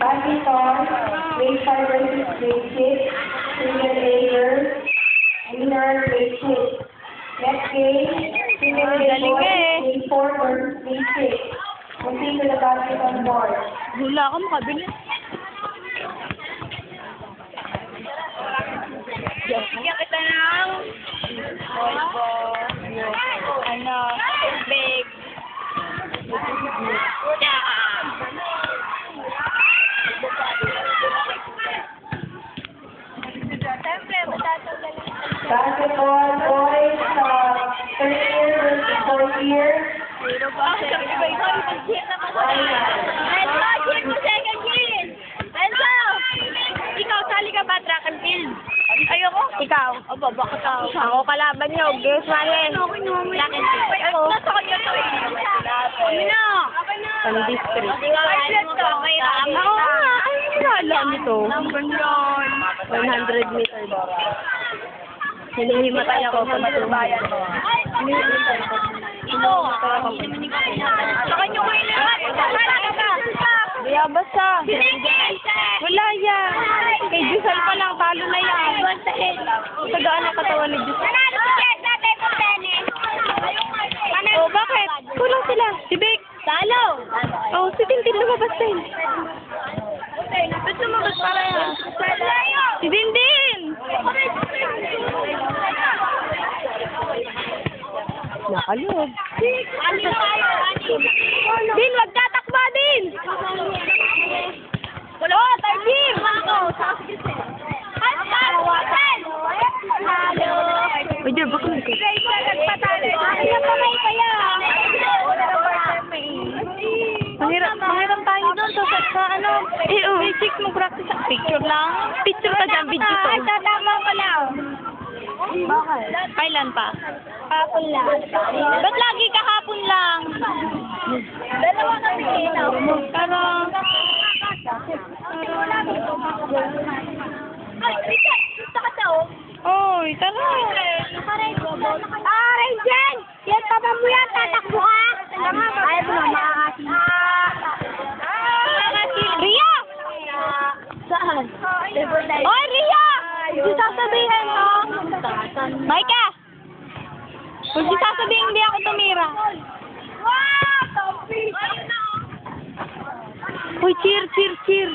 Badminton, grade 5 versus grade 6. Single A girls, winner grade 6. Next game, single A boys, grade 4 versus grade 6. Moving to the badminton board. Hula ako makabili. Bigyan kita ng volleyball. Ano, big. Siyempre, matatanggalin. Basketball boys, third year versus fourth year. Ikaw, sali ka ba track and field? Ayoko. Ikaw? Aba, bakit ako? Ako kalaban niyo. Girls Malen. Track and field. Ako. Nasa kanya to eh. Ano na? Pan-district. Oo nga. Ay, wala nito. 100 meters. Hinihimatay ako sa matubayan ko. Ito. Sa kanya ko yun naman. Kaya basta. Wala yan. Kay Giselle pa lang, talo na yan. Sagaan ang katawan ni Giselle. Oh, bakit? Kulang sila. Si Vic. Talo. Oh, si Tintin lumabas din. Ba't lumabas para yan? Si Dindin. Nakalog. Din, wag tatakba din. Wala, tayo team. Uy, Jer, baka nagka. Mangiram tayo doon sa ano. Basic mo practice. Picture lang. Picture ka dyan, video to. Ay, tatama ko lang. Bakit? Kailan pa? Kahapon lang. Ba't lagi kahapon lang? Dalawa kami kinaw. Pero... Ay, Richard! Gusto ka daw? Oy, tara. Rachel! Yan, papa mo yan. Tatakbo ka. Ayaw mo na, makakasi. Ria! Saan? Oy, Ria! Hindi sasabihin mo. Maika! Huwag di sasabihin hindi ako tumira. Wow! Uy, cheer, cheer, cheer.